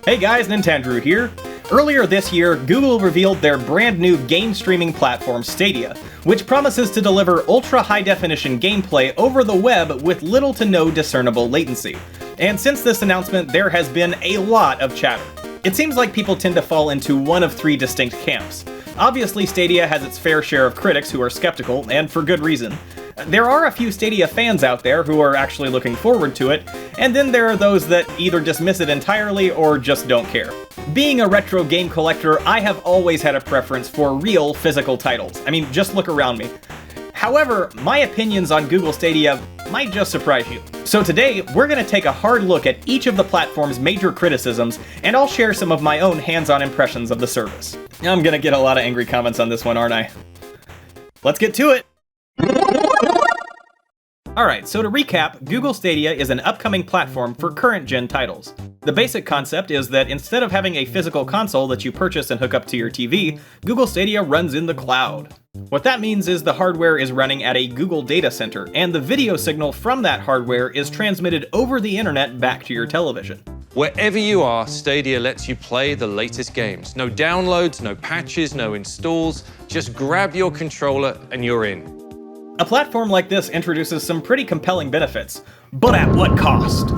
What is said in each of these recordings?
Hey guys, Nintendrew here. Earlier this year, Google revealed their brand new game streaming platform Stadia, which promises to deliver ultra-high-definition gameplay over the web with little to no discernible latency. And since this announcement, there has been a lot of chatter. It seems like people tend to fall into one of three distinct camps. Obviously, Stadia has its fair share of critics who are skeptical, and for good reason. There are a few Stadia fans out there who are actually looking forward to it, and then there are those that either dismiss it entirely or just don't care. Being a retro game collector, I have always had a preference for real physical titles. I mean, just look around me. However, my opinions on Google Stadia might just surprise you. So today, we're going to take a hard look at each of the platform's major criticisms, and I'll share some of my own hands-on impressions of the service. I'm going to get a lot of angry comments on this one, aren't I? Let's get to it! Alright, so to recap, Google Stadia is an upcoming platform for current-gen titles. The basic concept is that instead of having a physical console that you purchase and hook up to your TV, Google Stadia runs in the cloud. What that means is the hardware is running at a Google data center, and the video signal from that hardware is transmitted over the internet back to your television. Wherever you are, Stadia lets you play the latest games. No downloads, no patches, no installs. Just grab your controller and you're in. A platform like this introduces some pretty compelling benefits, but at what cost?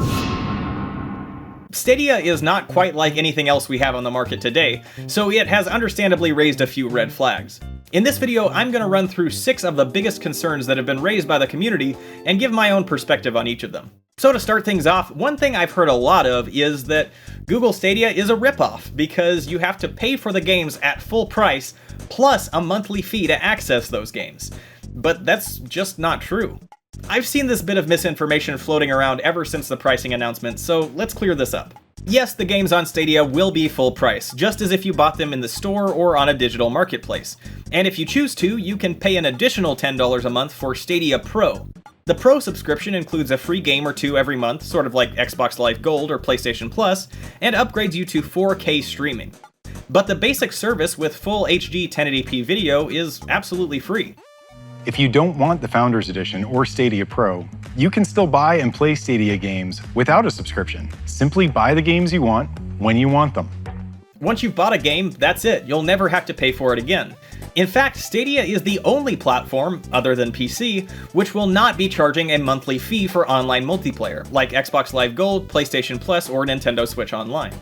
Stadia is not quite like anything else we have on the market today, so it has understandably raised a few red flags. In this video, I'm going to run through 6 of the biggest concerns that have been raised by the community and give my own perspective on each of them. So to start things off, one thing I've heard a lot of is that Google Stadia is a ripoff because you have to pay for the games at full price plus a monthly fee to access those games. But that's just not true. I've seen this bit of misinformation floating around ever since the pricing announcement, so let's clear this up. Yes, the games on Stadia will be full price, just as if you bought them in the store or on a digital marketplace. And if you choose to, you can pay an additional $10 a month for Stadia Pro. The Pro subscription includes a free game or two every month, sort of like Xbox Live Gold or PlayStation Plus, and upgrades you to 4K streaming. But the basic service with full HD 1080p video is absolutely free. If you don't want the Founders Edition or Stadia Pro, you can still buy and play Stadia games without a subscription. Simply buy the games you want when you want them. Once you've bought a game, that's it. You'll never have to pay for it again. In fact, Stadia is the only platform, other than PC, which will not be charging a monthly fee for online multiplayer, like Xbox Live Gold, PlayStation Plus, or Nintendo Switch Online.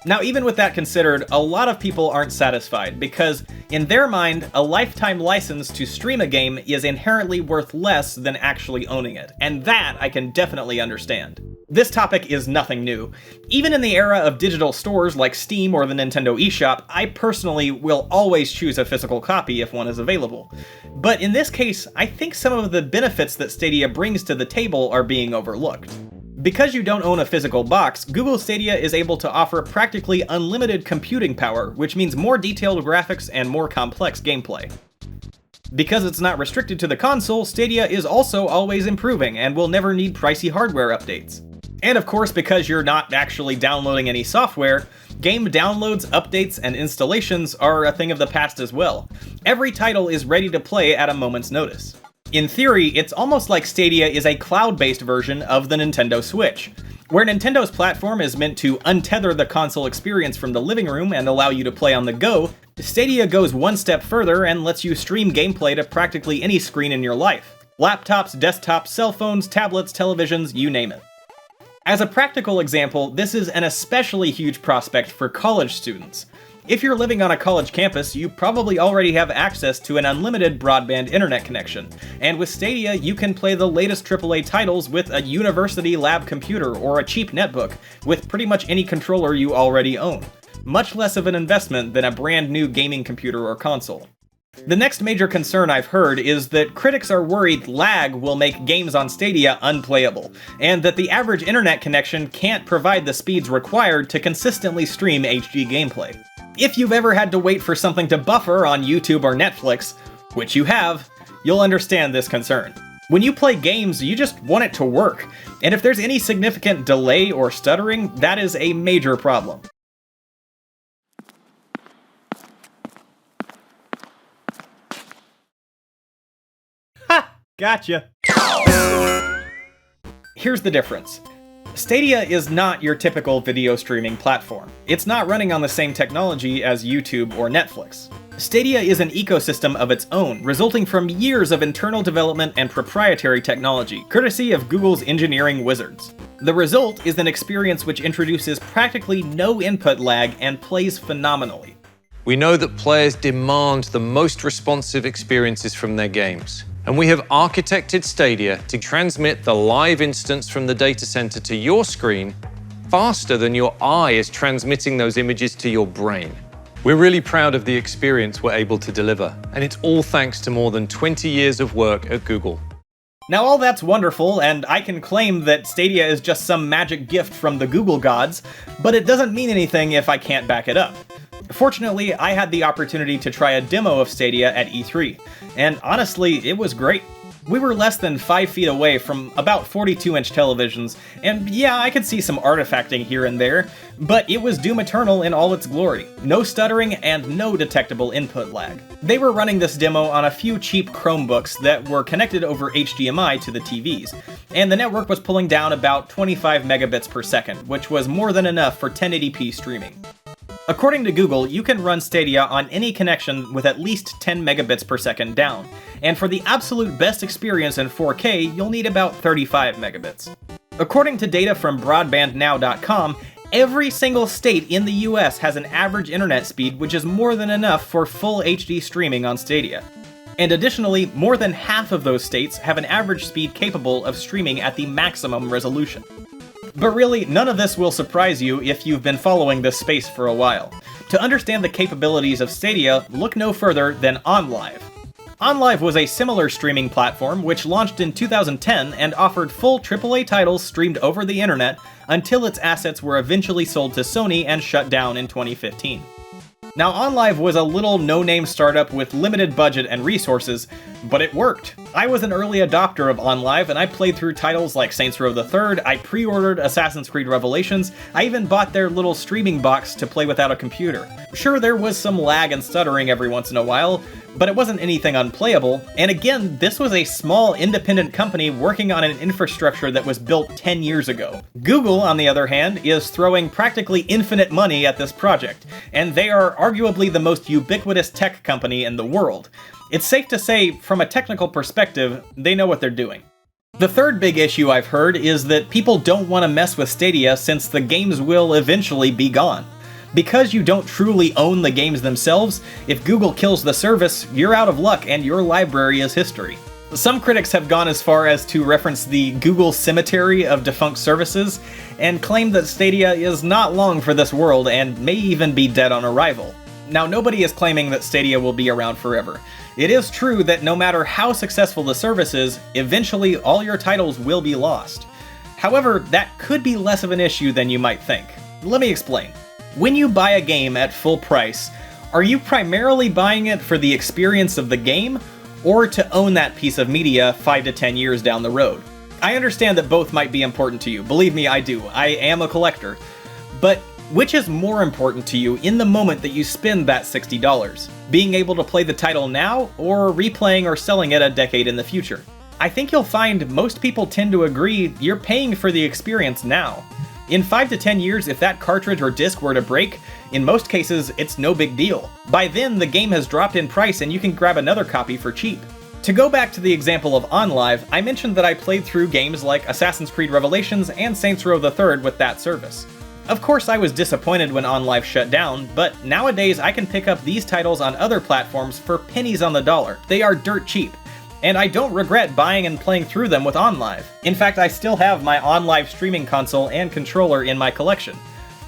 Now, even with that considered, a lot of people aren't satisfied, because in their mind, a lifetime license to stream a game is inherently worth less than actually owning it, and that I can definitely understand. This topic is nothing new. Even in the era of digital stores like Steam or the Nintendo eShop, I personally will always choose a physical copy if one is available. But in this case, I think some of the benefits that Stadia brings to the table are being overlooked. Because you don't own a physical box, Google Stadia is able to offer practically unlimited computing power, which means more detailed graphics and more complex gameplay. Because it's not restricted to the console, Stadia is also always improving and will never need pricey hardware updates. And of course, because you're not actually downloading any software, game downloads, updates, and installations are a thing of the past as well. Every title is ready to play at a moment's notice. In theory, it's almost like Stadia is a cloud-based version of the Nintendo Switch. Where Nintendo's platform is meant to untether the console experience from the living room and allow you to play on the go, Stadia goes one step further and lets you stream gameplay to practically any screen in your life. Laptops, desktops, cell phones, tablets, televisions, you name it. As a practical example, this is an especially huge prospect for college students. If you're living on a college campus, you probably already have access to an unlimited broadband internet connection, and with Stadia, you can play the latest AAA titles with a university lab computer or a cheap netbook, with pretty much any controller you already own. Much less of an investment than a brand new gaming computer or console. The next major concern I've heard is that critics are worried lag will make games on Stadia unplayable, and that the average internet connection can't provide the speeds required to consistently stream HD gameplay. If you've ever had to wait for something to buffer on YouTube or Netflix, which you have, you'll understand this concern. When you play games, you just want it to work, and if there's any significant delay or stuttering, that is a major problem. Ha! Gotcha! Here's the difference. Stadia is not your typical video streaming platform. It's not running on the same technology as YouTube or Netflix. Stadia is an ecosystem of its own, resulting from years of internal development and proprietary technology, courtesy of Google's engineering wizards. The result is an experience which introduces practically no input lag and plays phenomenally. We know that players demand the most responsive experiences from their games, and we have architected Stadia to transmit the live instance from the data center to your screen faster than your eye is transmitting those images to your brain. We're really proud of the experience we're able to deliver, and it's all thanks to more than 20 years of work at Google. Now all that's wonderful, and I can claim that Stadia is just some magic gift from the Google gods, but it doesn't mean anything if I can't back it up. Fortunately, I had the opportunity to try a demo of Stadia at E3, and honestly, it was great. We were less than 5 feet away from about 42-inch televisions, and yeah, I could see some artifacting here and there, but it was Doom Eternal in all its glory. No stuttering and no detectable input lag. They were running this demo on a few cheap Chromebooks that were connected over HDMI to the TVs, and the network was pulling down about 25 megabits per second, which was more than enough for 1080p streaming. According to Google, you can run Stadia on any connection with at least 10 megabits per second down, and for the absolute best experience in 4K, you'll need about 35 megabits. According to data from broadbandnow.com, every single state in the US has an average internet speed which is more than enough for full HD streaming on Stadia. And additionally, more than half of those states have an average speed capable of streaming at the maximum resolution. But really, none of this will surprise you if you've been following this space for a while. To understand the capabilities of Stadia, look no further than OnLive. OnLive was a similar streaming platform which launched in 2010 and offered full AAA titles streamed over the internet until its assets were eventually sold to Sony and shut down in 2015. Now, OnLive was a little no-name startup with limited budget and resources, but it worked. I was an early adopter of OnLive, and I played through titles like Saints Row the Third, I pre-ordered Assassin's Creed Revelations, I even bought their little streaming box to play without a computer. Sure, there was some lag and stuttering every once in a while, but it wasn't anything unplayable, and again, this was a small independent company working on an infrastructure that was built 10 years ago. Google, on the other hand, is throwing practically infinite money at this project, and they are arguably the most ubiquitous tech company in the world. It's safe to say, from a technical perspective, they know what they're doing. The third big issue I've heard is that people don't want to mess with Stadia since the games will eventually be gone. Because you don't truly own the games themselves, if Google kills the service, you're out of luck and your library is history. Some critics have gone as far as to reference the Google cemetery of defunct services, and claim that Stadia is not long for this world and may even be dead on arrival. Now, nobody is claiming that Stadia will be around forever. It is true that no matter how successful the service is, eventually all your titles will be lost. However, that could be less of an issue than you might think. Let me explain. When you buy a game at full price, are you primarily buying it for the experience of the game, or to own that piece of media 5 to 10 years down the road? I understand that both might be important to you. Believe me, I do. I am a collector. But which is more important to you in the moment that you spend that $60? Being able to play the title now, or replaying or selling it a decade in the future? I think you'll find most people tend to agree you're paying for the experience now. In 5 to 10 years, if that cartridge or disc were to break, in most cases, it's no big deal. By then, the game has dropped in price and you can grab another copy for cheap. To go back to the example of OnLive, I mentioned that I played through games like Assassin's Creed Revelations and Saints Row the Third with that service. Of course, I was disappointed when OnLive shut down, but nowadays I can pick up these titles on other platforms for pennies on the dollar. They are dirt cheap. And I don't regret buying and playing through them with OnLive. In fact, I still have my OnLive streaming console and controller in my collection.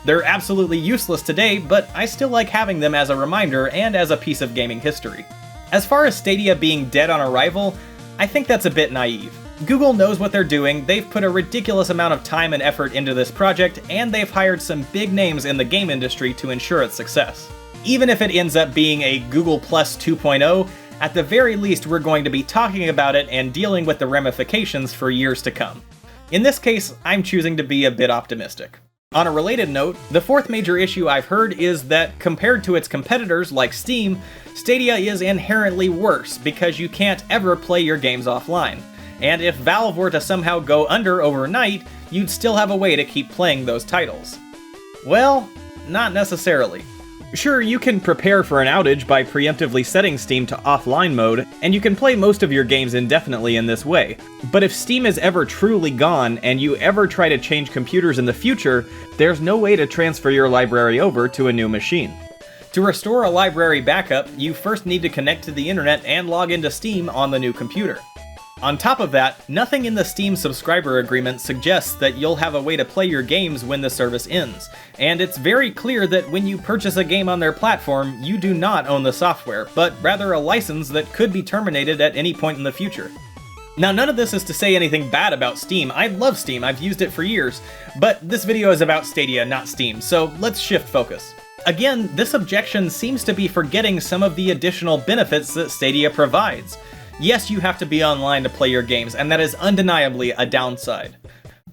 They're absolutely useless today, but I still like having them as a reminder and as a piece of gaming history. As far as Stadia being dead on arrival, I think that's a bit naive. Google knows what they're doing, they've put a ridiculous amount of time and effort into this project, and they've hired some big names in the game industry to ensure its success. Even if it ends up being a Google Plus 2.0, at the very least we're going to be talking about it and dealing with the ramifications for years to come. In this case, I'm choosing to be a bit optimistic. On a related note, the fourth major issue I've heard is that compared to its competitors like Steam, Stadia is inherently worse because you can't ever play your games offline. and if Valve were to somehow go under overnight, you'd still have a way to keep playing those titles. Well, not necessarily. Sure, you can prepare for an outage by preemptively setting Steam to offline mode, and you can play most of your games indefinitely in this way. But if Steam is ever truly gone, and you ever try to change computers in the future, there's no way to transfer your library over to a new machine. To restore a library backup, you first need to connect to the internet and log into Steam on the new computer. On top of that, nothing in the Steam subscriber agreement suggests that you'll have a way to play your games when the service ends, and it's very clear that when you purchase a game on their platform, you do not own the software, but rather a license that could be terminated at any point in the future. Now, none of this is to say anything bad about Steam. I love Steam, I've used it for years, but this video is about Stadia, not Steam, so let's shift focus. Again, this objection seems to be forgetting some of the additional benefits that Stadia provides. Yes, you have to be online to play your games, and that is undeniably a downside.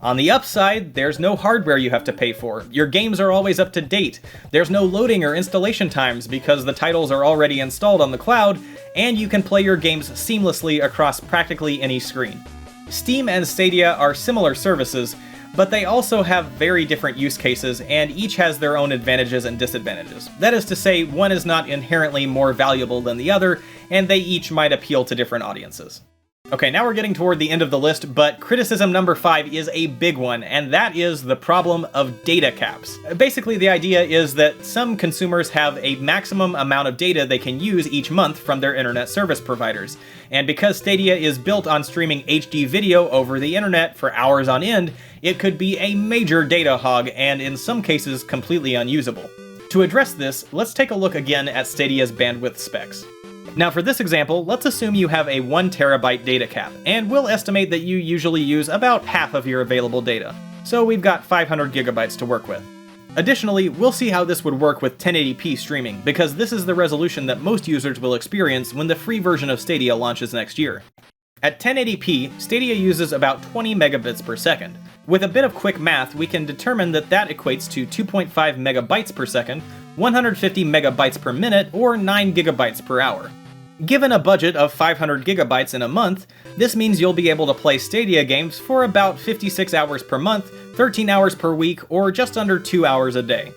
On the upside, there's no hardware you have to pay for. Your games are always up to date. There's no loading or installation times because the titles are already installed on the cloud, and you can play your games seamlessly across practically any screen. Steam and Stadia are similar services, but they also have very different use cases, and each has their own advantages and disadvantages. That is to say, one is not inherently more valuable than the other, and they each might appeal to different audiences. Okay, now we're getting toward the end of the list, but criticism number 5 is a big one, and that is the problem of data caps. Basically, the idea is that some consumers have a maximum amount of data they can use each month from their internet service providers. And because Stadia is built on streaming HD video over the internet for hours on end, it could be a major data hog and in some cases completely unusable. To address this, let's take a look again at Stadia's bandwidth specs. Now for this example, let's assume you have a 1 terabyte data cap, and we'll estimate that you usually use about half of your available data. So we've got 500 gigabytes to work with. Additionally, we'll see how this would work with 1080p streaming, because this is the resolution that most users will experience when the free version of Stadia launches next year. At 1080p, Stadia uses about 20 megabits per second. With a bit of quick math, we can determine that that equates to 2.5 megabytes per second, 150 megabytes per minute, or 9 gigabytes per hour. Given a budget of 500 gigabytes in a month, this means you'll be able to play Stadia games for about 56 hours per month, 13 hours per week, or just under 2 hours a day.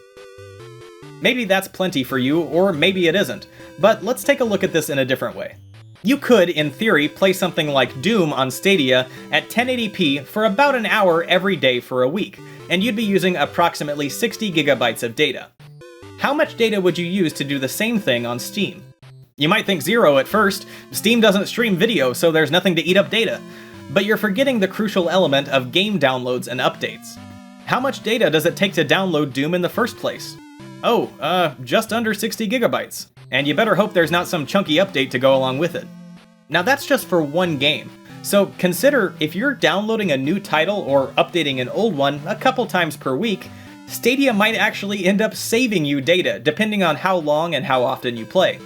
Maybe that's plenty for you, or maybe it isn't, but let's take a look at this in a different way. You could, in theory, play something like Doom on Stadia at 1080p for about an hour every day for a week, and you'd be using approximately 60 gigabytes of data. How much data would you use to do the same thing on Steam? You might think 0 at first. Steam doesn't stream video, so there's nothing to eat up data. But you're forgetting the crucial element of game downloads and updates. How much data does it take to download Doom in the first place? Oh, just under 60 gigabytes. And you better hope there's not some chunky update to go along with it. Now that's just for one game. So consider if you're downloading a new title or updating an old one a couple times per week, Stadia might actually end up saving you data depending on how long and how often you play.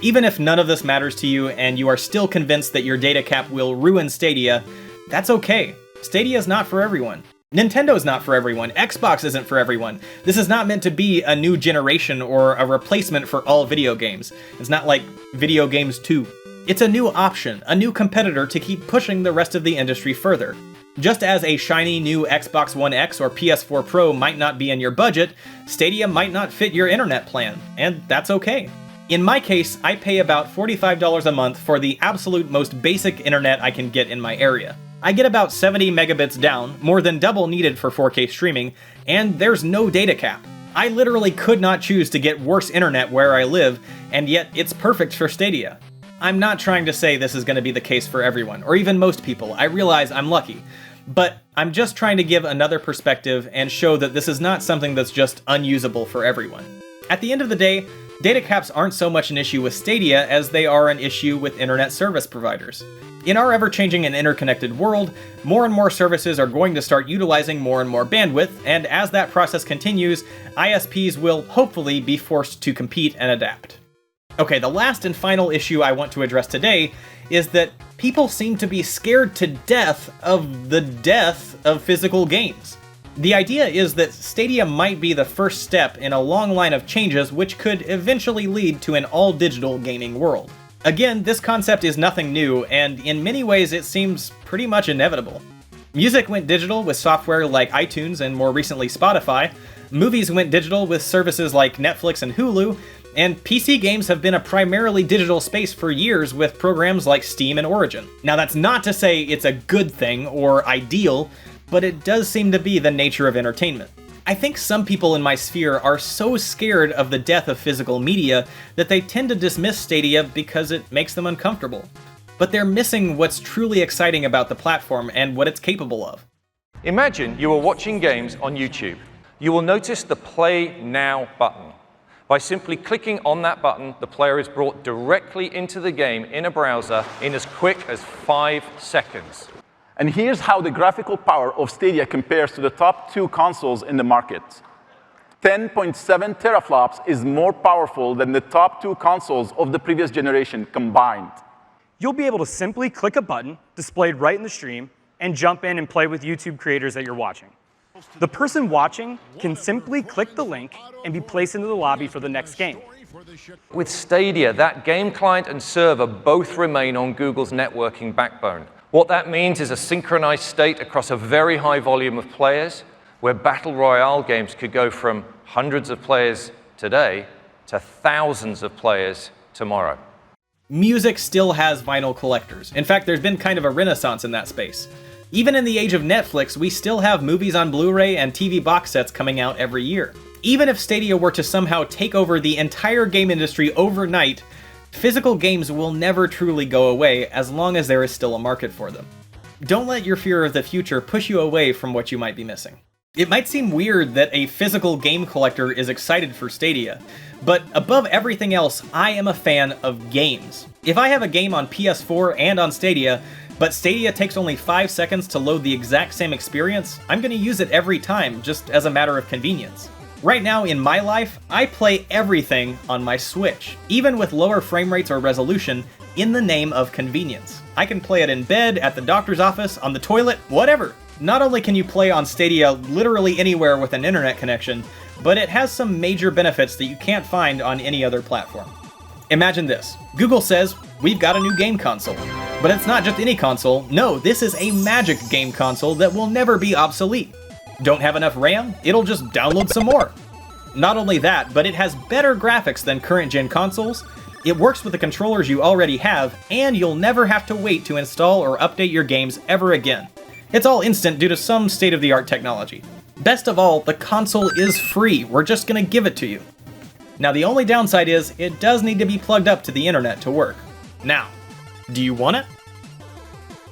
Even if none of this matters to you and you are still convinced that your data cap will ruin Stadia, that's okay. Stadia is not for everyone. Nintendo's not for everyone. Xbox isn't for everyone. This is not meant to be a new generation or a replacement for all video games. It's not like Video Games 2. It's a new option, a new competitor to keep pushing the rest of the industry further. Just as a shiny new Xbox One X or PS4 Pro might not be in your budget, Stadia might not fit your internet plan, and that's okay. In my case, I pay about $45 a month for the absolute most basic internet I can get in my area. I get about 70 megabits down, more than double needed for 4K streaming, and there's no data cap. I literally could not choose to get worse internet where I live, and yet it's perfect for Stadia. I'm not trying to say this is going to be the case for everyone, or even most people. I realize I'm lucky. But I'm just trying to give another perspective and show that this is not something that's just unusable for everyone. At the end of the day, data caps aren't so much an issue with Stadia as they are an issue with internet service providers. In our ever-changing and interconnected world, more and more services are going to start utilizing more and more bandwidth, and as that process continues, ISPs will hopefully be forced to compete and adapt. Okay, the last and final issue I want to address today is that people seem to be scared to death of the death of physical games. The idea is that Stadia might be the first step in a long line of changes which could eventually lead to an all-digital gaming world. Again, this concept is nothing new, and in many ways it seems pretty much inevitable. Music went digital with software like iTunes and more recently Spotify, movies went digital with services like Netflix and Hulu, and PC games have been a primarily digital space for years with programs like Steam and Origin. Now that's not to say it's a good thing or ideal, but it does seem to be the nature of entertainment. I think some people in my sphere are so scared of the death of physical media that they tend to dismiss Stadia because it makes them uncomfortable. But they're missing what's truly exciting about the platform and what it's capable of. Imagine you are watching games on YouTube. You will notice the Play Now button. By simply clicking on that button, the player is brought directly into the game in a browser in as quick as 5 seconds. And here's how the graphical power of Stadia compares to the top 2 consoles in the market. 10.7 teraflops is more powerful than the top 2 consoles of the previous generation combined. You'll be able to simply click a button displayed right in the stream and jump in and play with YouTube creators that you're watching. The person watching can simply click the link and be placed into the lobby for the next game. With Stadia, that game client and server both remain on Google's networking backbone. What that means is a synchronized state across a very high volume of players, where Battle Royale games could go from hundreds of players today to thousands of players tomorrow. Music still has vinyl collectors. In fact, there's been kind of a renaissance in that space. Even in the age of Netflix, we still have movies on Blu-ray and TV box sets coming out every year. Even if Stadia were to somehow take over the entire game industry overnight, physical games will never truly go away as long as there is still a market for them. Don't let your fear of the future push you away from what you might be missing. It might seem weird that a physical game collector is excited for Stadia, but above everything else, I am a fan of games. If I have a game on PS4 and on Stadia, but Stadia takes only 5 seconds to load the exact same experience, I'm going to use it every time, just as a matter of convenience. Right now in my life, I play everything on my Switch, even with lower frame rates or resolution, in the name of convenience. I can play it in bed, at the doctor's office, on the toilet, whatever. Not only can you play on Stadia literally anywhere with an internet connection, but it has some major benefits that you can't find on any other platform. Imagine this. Google says, we've got a new game console. But it's not just any console, no, this is a magic game console that will never be obsolete. Don't have enough RAM? It'll just download some more. Not only that, but it has better graphics than current gen consoles, it works with the controllers you already have, and you'll never have to wait to install or update your games ever again. It's all instant due to some state-of-the-art technology. Best of all, the console is free, we're just gonna give it to you. Now the only downside is, it does need to be plugged up to the internet to work. Now, do you want it?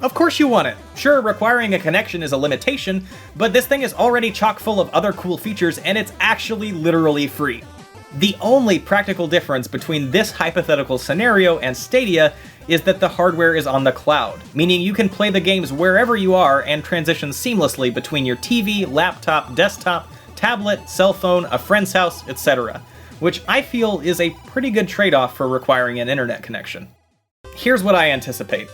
Of course you want it. Sure, requiring a connection is a limitation, but this thing is already chock full of other cool features and it's actually literally free. The only practical difference between this hypothetical scenario and Stadia is that the hardware is on the cloud, meaning you can play the games wherever you are and transition seamlessly between your TV, laptop, desktop, tablet, cell phone, a friend's house, etc., which I feel is a pretty good trade-off for requiring an internet connection. Here's what I anticipate.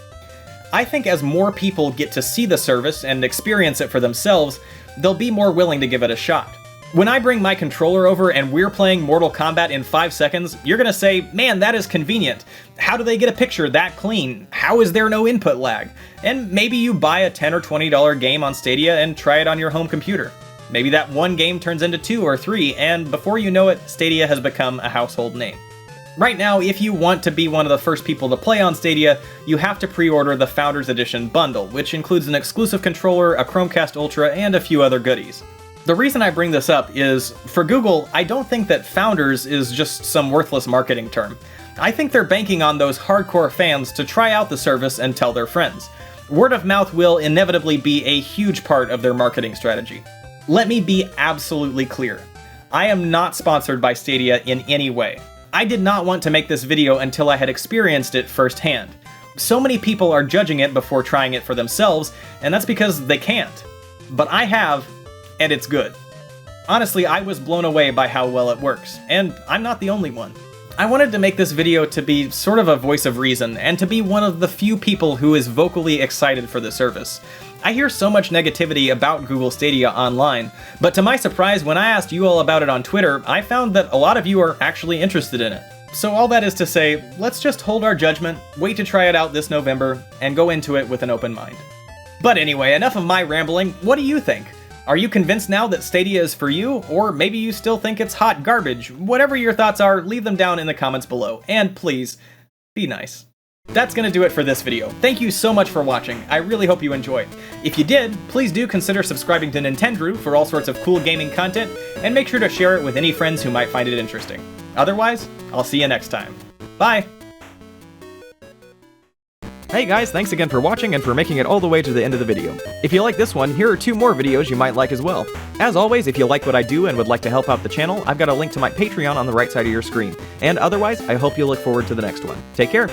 I think as more people get to see the service and experience it for themselves, they'll be more willing to give it a shot. When I bring my controller over and we're playing Mortal Kombat in 5 seconds, you're gonna say, man, that is convenient. How do they get a picture that clean? How is there no input lag? And maybe you buy a $10 or $20 game on Stadia and try it on your home computer. Maybe that one game turns into 2 or 3, and before you know it, Stadia has become a household name. Right now, if you want to be one of the first people to play on Stadia, you have to pre-order the Founders Edition bundle, which includes an exclusive controller, a Chromecast Ultra, and a few other goodies. The reason I bring this up is, for Google, I don't think that Founders is just some worthless marketing term. I think they're banking on those hardcore fans to try out the service and tell their friends. Word of mouth will inevitably be a huge part of their marketing strategy. Let me be absolutely clear. I am not sponsored by Stadia in any way. I did not want to make this video until I had experienced it firsthand. So many people are judging it before trying it for themselves, and that's because they can't. But I have, and it's good. Honestly, I was blown away by how well it works, and I'm not the only one. I wanted to make this video to be sort of a voice of reason, and to be one of the few people who is vocally excited for the service. I hear so much negativity about Google Stadia online, but to my surprise, when I asked you all about it on Twitter, I found that a lot of you are actually interested in it. So all that is to say, let's just hold our judgment, wait to try it out this November, and go into it with an open mind. But anyway, enough of my rambling. What do you think? Are you convinced now that Stadia is for you, or maybe you still think it's hot garbage? Whatever your thoughts are, leave them down in the comments below, and please, be nice. That's gonna do it for this video. Thank you so much for watching. I really hope you enjoyed. If you did, please do consider subscribing to Nintendrew for all sorts of cool gaming content, and make sure to share it with any friends who might find it interesting. Otherwise, I'll see you next time. Bye! Hey guys, thanks again for watching and for making it all the way to the end of the video. If you like this one, here are 2 more videos you might like as well. As always, if you like what I do and would like to help out the channel, I've got a link to my Patreon on the right side of your screen. And otherwise, I hope you look forward to the next one. Take care!